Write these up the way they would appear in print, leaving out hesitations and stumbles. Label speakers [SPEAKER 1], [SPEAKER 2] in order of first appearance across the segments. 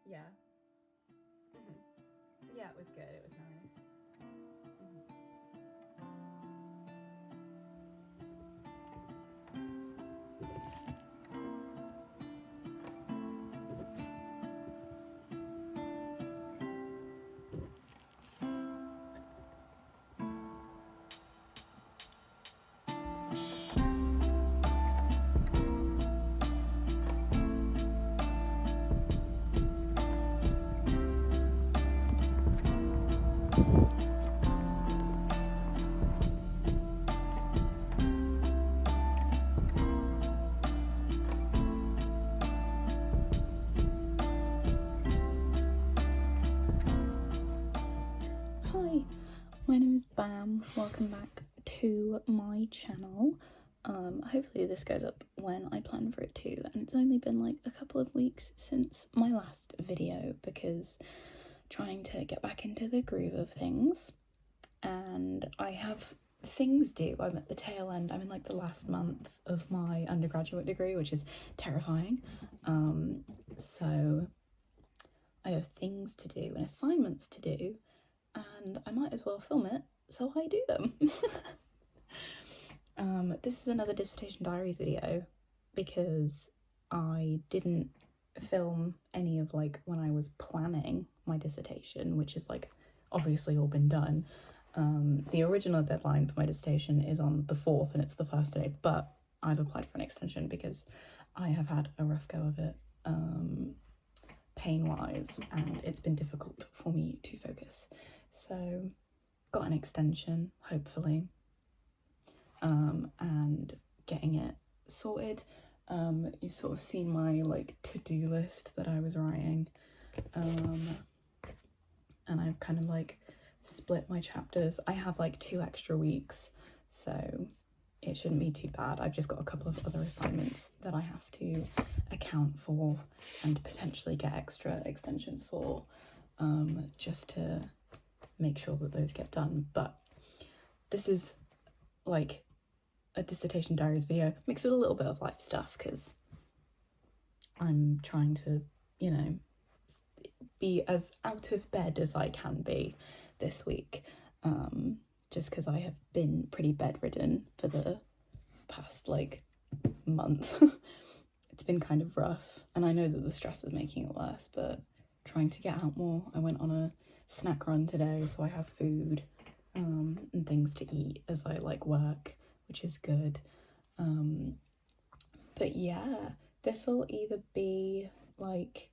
[SPEAKER 1] Yeah. Yeah, it was good. It was nice. Hi, my name is Bam. Welcome back to my channel. Hopefully this goes up when I plan for it to, and it's only been like a couple of weeks since my last video because trying to get back into the groove of things, and I have things due. I'm at the tail end. I'm in like the last month of my undergraduate degree, which is terrifying. So I have things to do and assignments to do, and I might as well film it, so I do them. This is another Dissertation Diaries video because I didn't film any of like when I was planning my dissertation, which is like obviously all been done. The original deadline for my dissertation is on the 4th and it's the first day, but I've applied for an extension because I have had a rough go of it pain-wise, and it's been difficult for me to focus. So got an extension, hopefully, and getting it sorted. You've sort of seen my like to-do list that I was writing, and I've kind of like split my chapters. I have like 2 extra weeks, so it shouldn't be too bad. I've just got a couple of other assignments that I have to account for and potentially get extra extensions for, just to make sure that those get done. But this is like a Dissertation Diaries video mixed with a little bit of life stuff because I'm trying to, you know, be as out of bed as I can be this week, just because I have been pretty bedridden for the past like month. It's been kind of rough, and I know that the stress is making it worse, but trying to get out more. I went on a snack run today, so I have food and things to eat as I like work, which is good. But yeah, this will either be like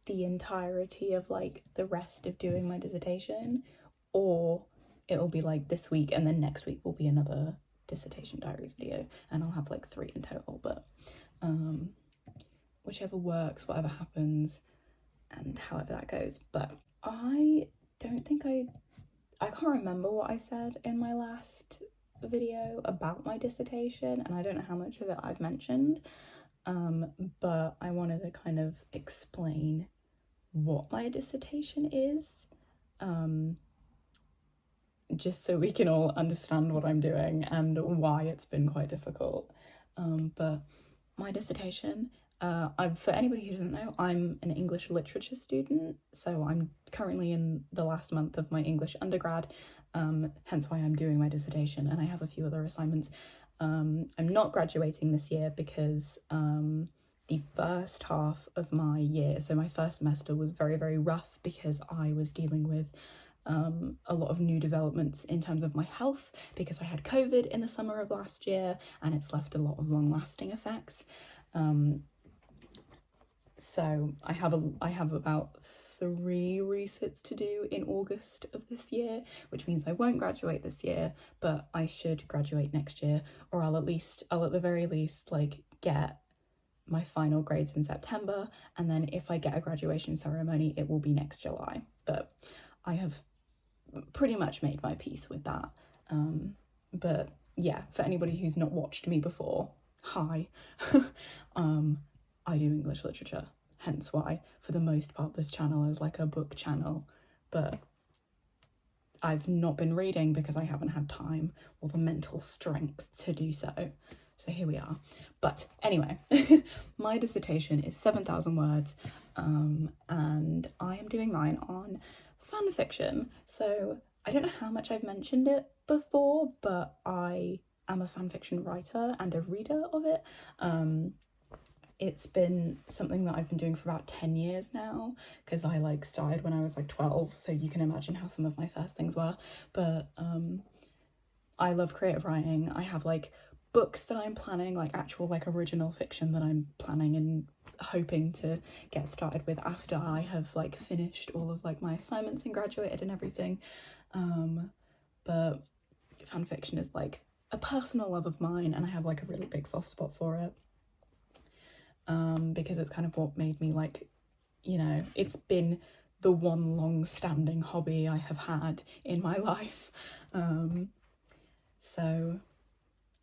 [SPEAKER 1] the entirety of like the rest of doing my dissertation, or it'll be like this week and then next week will be another Dissertation Diaries video, and I'll have like 3 in total. But whichever works, whatever happens, and however that goes. But I don't think I can't remember what I said in my last video about my dissertation, and I don't know how much of it I've mentioned, but I wanted to kind of explain what my dissertation is, just so we can all understand what I'm doing and why it's been quite difficult. But my dissertation, for anybody who doesn't know, I'm an English literature student, so I'm currently in the last month of my English undergrad, hence why I'm doing my dissertation, and I have a few other assignments. I'm not graduating this year because the first half of my year, so my first semester, was very, very rough because I was dealing with a lot of new developments in terms of my health because I had COVID in the summer of last year, and it's left a lot of long-lasting effects. So I have about 3 resits to do in August of this year, which means I won't graduate this year, but I should graduate next year, or I'll at the very least like get my final grades in September, and then if I get a graduation ceremony, it will be next July. But I have pretty much made my peace with that. But yeah, for anybody who's not watched me before, hi. I do English literature, hence why for the most part this channel is like a book channel, but I've not been reading because I haven't had time or the mental strength to do so. So here we are. But anyway, my dissertation is 7,000 words, and I am doing mine on fan fiction. So I don't know how much I've mentioned it before, but I am a fan fiction writer and a reader of it. It's been something that I've been doing for about 10 years now, because I like started when I was like 12, so you can imagine how some of my first things were. But I love creative writing. I have like books that I'm planning, like actual like original fiction that I'm planning and hoping to get started with after I have like finished all of like my assignments and graduated and everything. But fan fiction is like a personal love of mine, and I have like a really big soft spot for it. Because it's kind of what made me like, you know, it's been the one long-standing hobby I have had in my life. So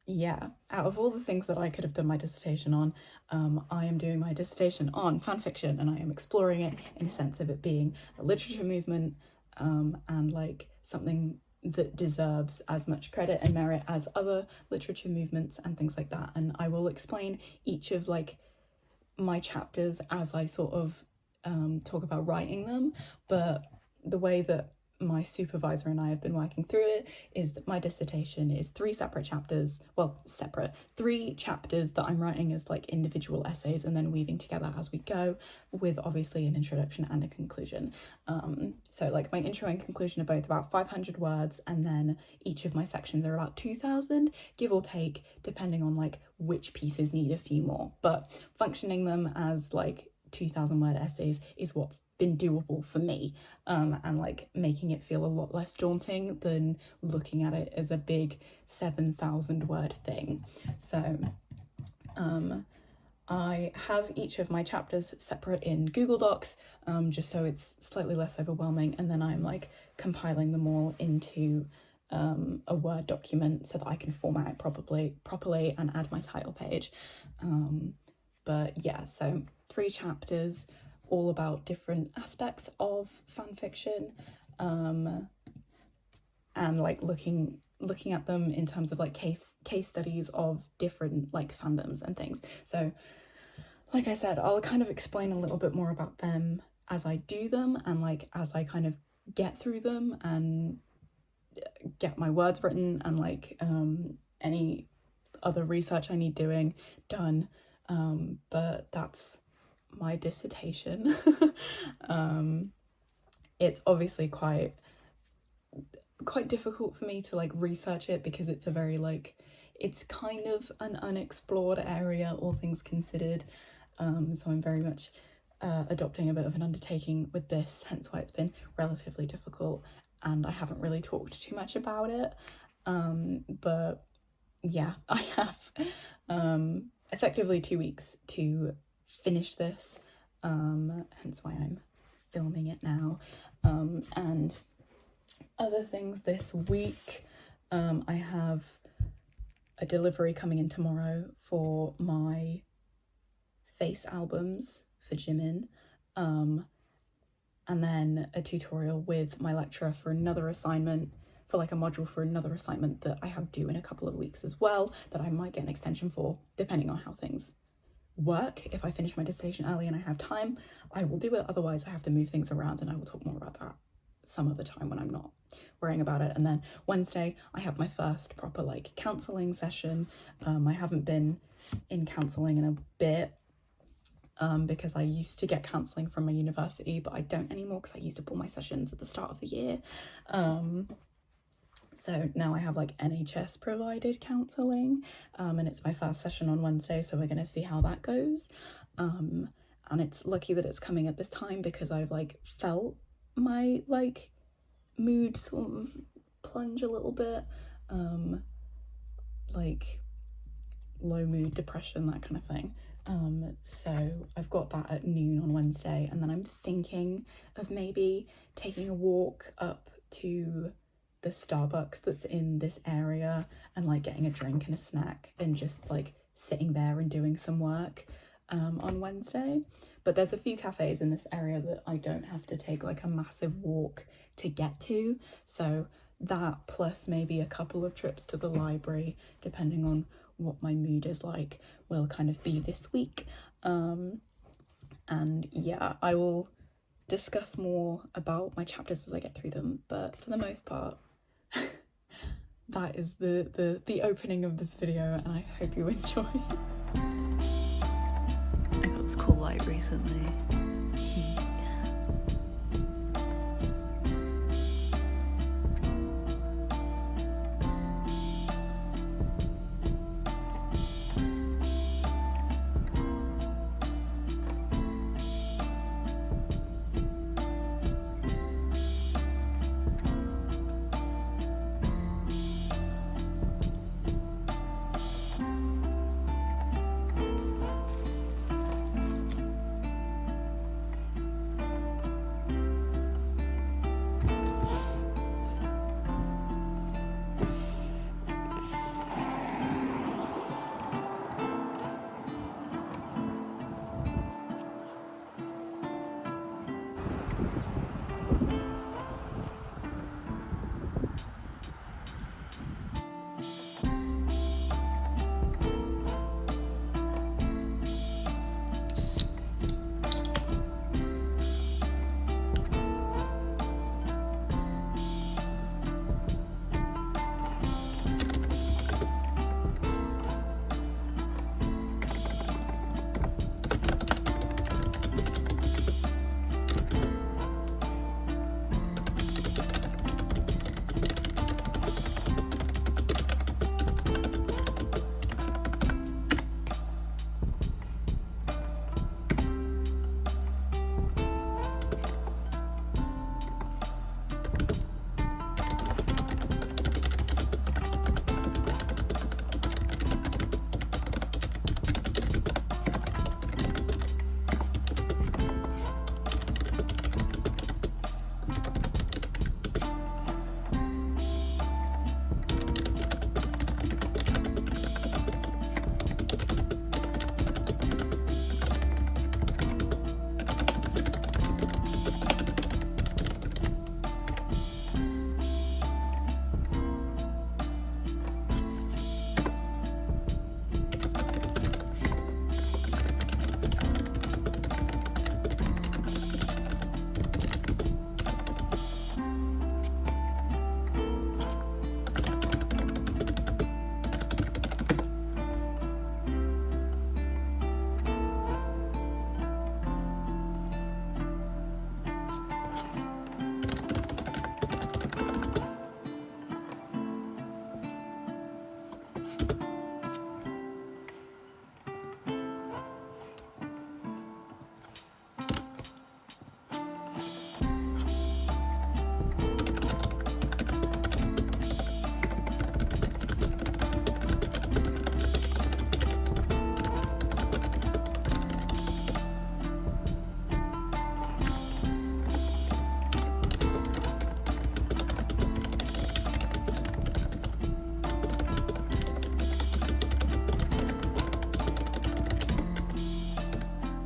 [SPEAKER 1] yeah, out of all the things that I could have done my dissertation on, I am doing my dissertation on fanfiction, and I am exploring it in a sense of it being a literature movement, and like something that deserves as much credit and merit as other literature movements and things like that. And I will explain each of like my chapters as I sort of talk about writing them, but the way that my supervisor and I have been working through it is that my dissertation is 3 separate chapters, well, separate, 3 chapters that I'm writing as like individual essays and then weaving together as we go, with obviously an introduction and a conclusion. So like my intro and conclusion are both about 500 words, and then each of my sections are about 2,000, give or take, depending on like which pieces need a few more, but functioning them as like 2,000 word essays is what's been doable for me, and like making it feel a lot less daunting than looking at it as a big 7,000 word thing. So I have each of my chapters separate in Google Docs, just so it's slightly less overwhelming, and then I'm like compiling them all into a Word document so that I can format it properly and add my title page. But yeah, so 3 chapters, all about different aspects of fan fiction, and like looking at them in terms of like case studies of different like fandoms and things. So like I said, I'll kind of explain a little bit more about them as I do them, and like as I kind of get through them and get my words written, and like any other research I need doing done. But that's my dissertation. It's obviously quite difficult for me to like research it, because it's a very like, it's kind of an unexplored area, all things considered. So I'm very much adopting a bit of an undertaking with this, hence why it's been relatively difficult, and I haven't really talked too much about it. But yeah, I have effectively 2 weeks to finish this, hence why I'm filming it now. And other things this week, I have a delivery coming in tomorrow for my face albums for Jimin, and then a tutorial with my lecturer for another assignment, for like a module for another assignment that I have due in a couple of weeks as well, that I might get an extension for, depending on how things work. If I finish my dissertation early and I have time, I will do it. Otherwise, I have to move things around, and I will talk more about that some other time when I'm not worrying about it. And then Wednesday, I have my first proper like counselling session. I haven't been in counselling in a bit, because I used to get counselling from my university, but I don't anymore because I used up all my sessions at the start of the year. So now I have like NHS provided counselling, and it's my first session on Wednesday, so we're going to see how that goes. And it's lucky that it's coming at this time, because I've like felt my like mood sort of plunge a little bit, like low mood, depression, that kind of thing. So I've got that at noon on Wednesday, and then I'm thinking of maybe taking a walk up to the Starbucks that's in this area and like getting a drink and a snack and just like sitting there and doing some work on Wednesday. But there's a few cafes in this area that I don't have to take like a massive walk to get to, so that plus maybe a couple of trips to the library, depending on what my mood is like will kind of be this week. And yeah, I will discuss more about my chapters as I get through them, but for the most part, that is the opening of this video, and I hope you enjoy. I got this cool light recently.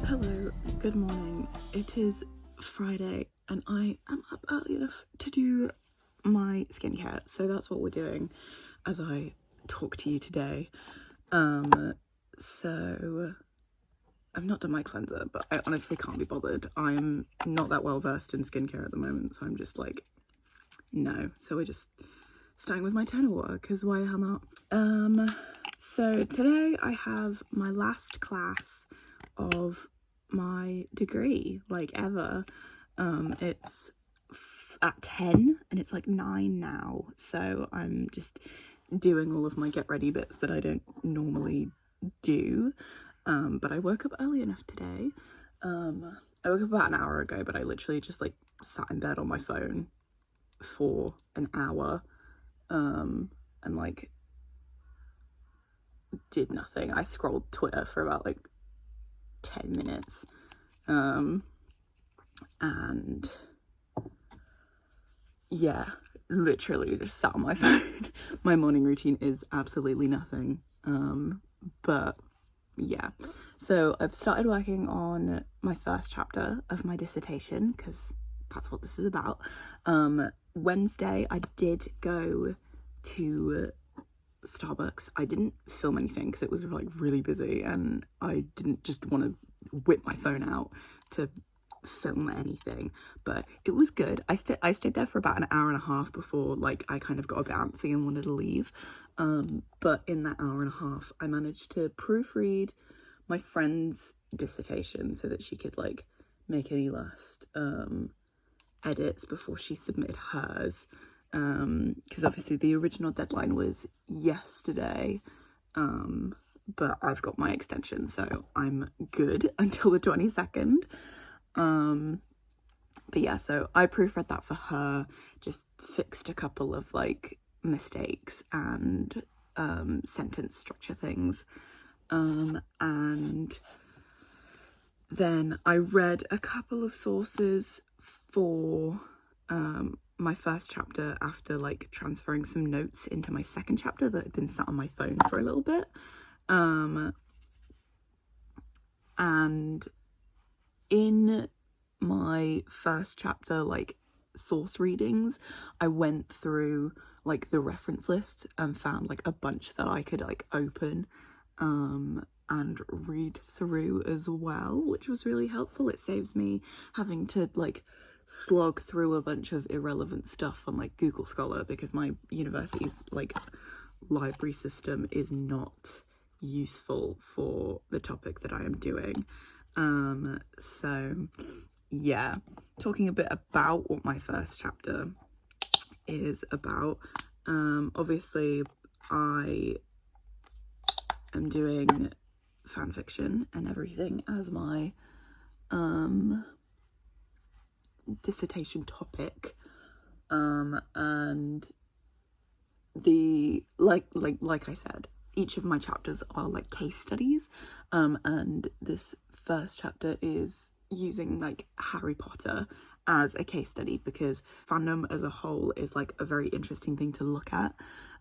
[SPEAKER 1] Hello, good morning. It is Friday and I am up early enough to do my skincare, so that's what we're doing as I talk to you today. So I've not done my cleanser, but I honestly can't be bothered. I'm not that well versed in skincare at the moment, so I'm just like, no. So we're just starting with my toner water, because why the hell not? So today I have my last class of my degree, like ever. It's at 10 and it's like 9 now, so I'm just doing all of my get ready bits that I don't normally do. But I woke up early enough today. I woke up about an hour ago, but I literally just like sat in bed on my phone for an hour and like did nothing. I scrolled Twitter for about like 10 minutes and yeah, literally just sat on my phone. My morning routine is absolutely nothing, but yeah. So I've started working on my first chapter of my dissertation, because that's what this is about. Wednesday I did go to Starbucks. I didn't film anything because it was like really busy, and I didn't just want to whip my phone out to film anything, but it was good. I stayed there for about an hour and a half before like I kind of got a bit antsy and wanted to leave, but in that hour and a half I managed to proofread my friend's dissertation so that she could like make any last edits before she submitted hers, because obviously the original deadline was yesterday, but I've got my extension, so I'm good until the 22nd. But yeah, so I proofread that for her, just fixed a couple of like mistakes and sentence structure things, and then I read a couple of sources for my first chapter after like transferring some notes into my second chapter that had been sat on my phone for a little bit, and in my first chapter like source readings, I went through like the reference list and found like a bunch that I could like open and read through as well, which was really helpful. It saves me having to like slog through a bunch of irrelevant stuff on like Google Scholar, because my university's like library system is not useful for the topic that I am doing. So yeah, talking a bit about what my first chapter is about. Obviously I am doing fan fiction and everything as my dissertation topic, and the like I said, each of my chapters are like case studies, and this first chapter is using like Harry Potter as a case study because fandom as a whole is like a very interesting thing to look at,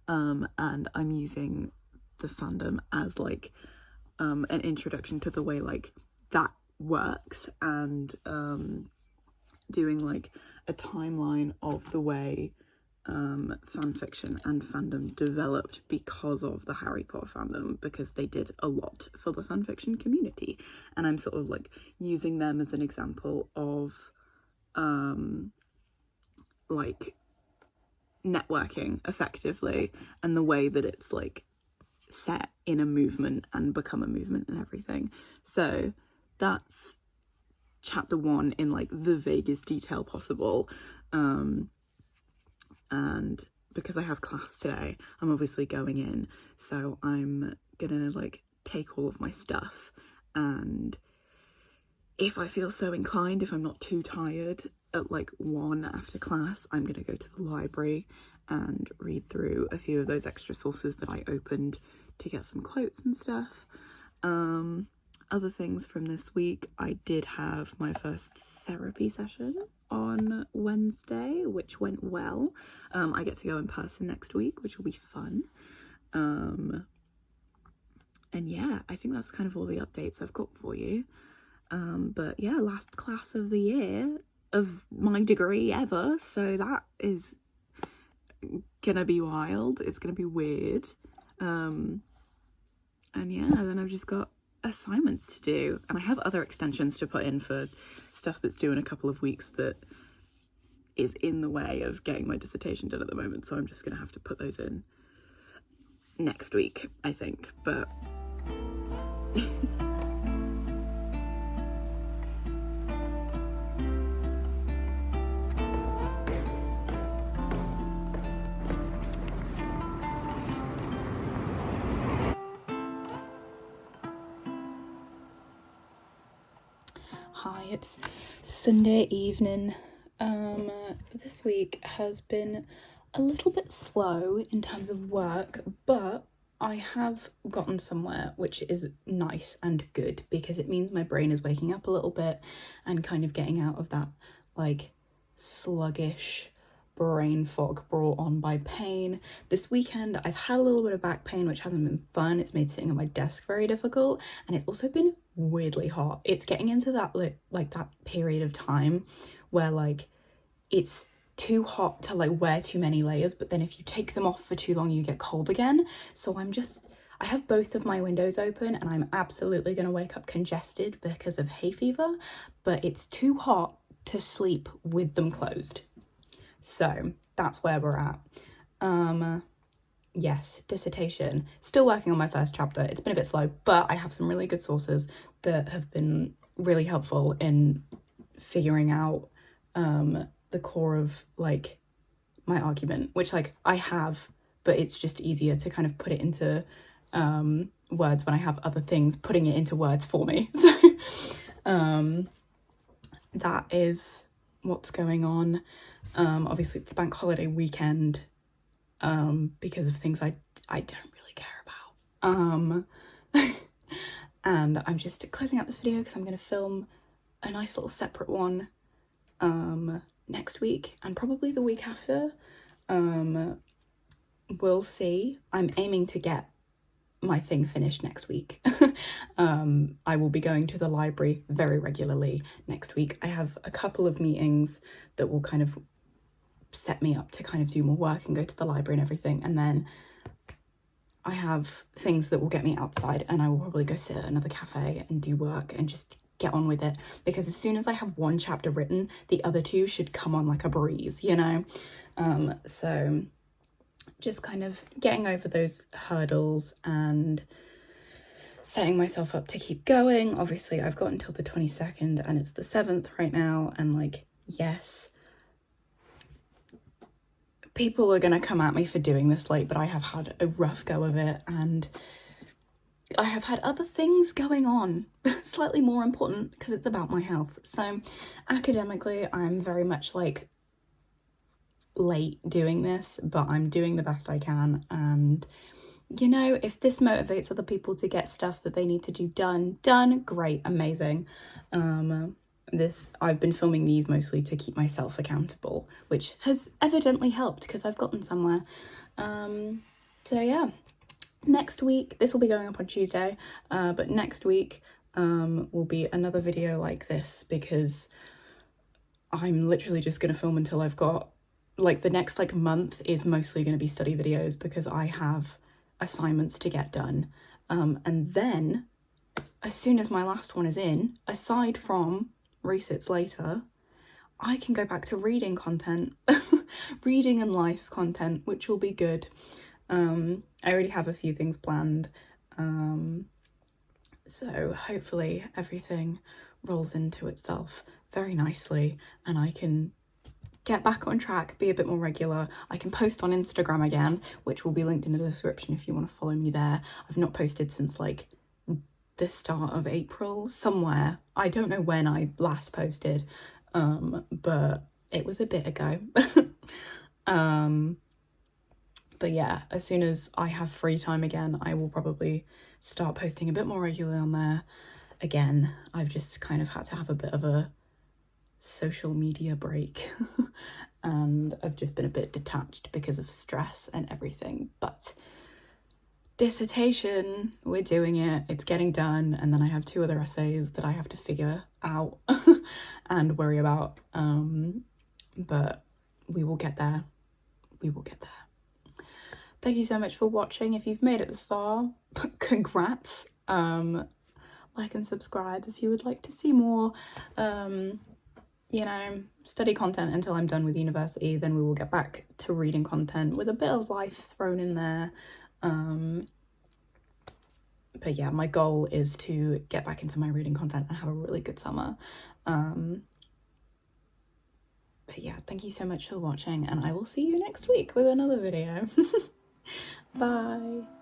[SPEAKER 1] and I'm using the fandom as like an introduction to the way like that works, and doing like a timeline of the way fan fiction and fandom developed because of the Harry Potter fandom, because they did a lot for the fan fiction community, and I'm sort of like using them as an example of like networking effectively, and the way that it's like set in a movement and become a movement and everything. So that's chapter 1 in like the vaguest detail possible, and because I have class today, I'm obviously going in, so I'm gonna like take all of my stuff, and if I feel so inclined, if I'm not too tired at like 1 after class, I'm gonna go to the library and read through a few of those extra sources that I opened to get some quotes and stuff. Other things from this week, I did have my first therapy session on Wednesday, which went well. I get to go in person next week, which will be fun. And yeah, I think that's kind of all the updates I've got for you. But yeah, last class of the year of my degree ever, so that is gonna be wild. It's gonna be weird. And yeah, then I've just got assignments to do, and I have other extensions to put in for stuff that's due in a couple of weeks that is in the way of getting my dissertation done at the moment, so I'm just gonna have to put those in next week, I think. But hi, it's Sunday evening. This week has been a little bit slow in terms of work, but I have gotten somewhere, which is nice and good, because it means my brain is waking up a little bit and kind of getting out of that like sluggish brain fog brought on by pain. This weekend I've had a little bit of back pain, which hasn't been fun. It's made sitting at my desk very difficult, and it's also been weirdly hot. It's getting into that like that period of time where like it's too hot to like wear too many layers, but then if you take them off for too long you get cold again. So I have both of my windows open and I'm absolutely going to wake up congested because of hay fever, but it's too hot to sleep with them closed. So that's where we're at. Yes, dissertation. Still working on my first chapter. It's been a bit slow, but I have some really good sources that have been really helpful in figuring out the core of like my argument, which like I have, but it's just easier to kind of put it into words when I have other things putting it into words for me. So that is what's going on. Obviously it's the bank holiday weekend because of things I don't really care about. And I'm just closing out this video because I'm going to film a nice little separate one next week and probably the week after. We'll see. I'm aiming to get my thing finished next week. I will be going to the library very regularly next week. I have a couple of meetings that will kind of set me up to kind of do more work and go to the library and everything, and then I have things that will get me outside and I will probably go sit at another cafe and do work and just get on with it, because as soon as I have one chapter written, the other two should come on like a breeze, you know? So just kind of getting over those hurdles and setting myself up to keep going. Obviously I've got until the 22nd and it's the 7th right now, and like, yes, people are gonna come at me for doing this late, but I have had a rough go of it and I have had other things going on, slightly more important because it's about my health. So academically, I'm very much like late doing this, but I'm doing the best I can. And you know, if this motivates other people to get stuff that they need to do done, great, amazing. I've been filming these mostly to keep myself accountable, which has evidently helped because I've gotten somewhere. So yeah. Next week, this will be going up on Tuesday, but next week will be another video like this, because I'm literally just going to film until I've got, like, the next like month is mostly going to be study videos because I have assignments to get done. And then as soon as my last one is in, aside from resits later, I can go back to reading content, reading and life content, which will be good. I already have a few things planned, so hopefully everything rolls into itself very nicely and I can get back on track, be a bit more regular. I can post on Instagram again, which will be linked in the description if you want to follow me there. I've not posted since like the start of April somewhere. I don't know when I last posted, but it was a bit ago. But yeah, as soon as I have free time again, I will probably start posting a bit more regularly on there. Again, I've just kind of had to have a bit of a social media break and I've just been a bit detached because of stress and everything. But dissertation, we're doing it, it's getting done, and then I have 2 other essays that I have to figure out and worry about. But we will get there. We will get there. Thank you so much for watching. If you've made it this far, congrats. Like and subscribe if you would like to see more, you know, study content until I'm done with university. Then we will get back to reading content with a bit of life thrown in there. But yeah, my goal is to get back into my reading content and have a really good summer. But yeah, thank you so much for watching and I will see you next week with another video. Bye.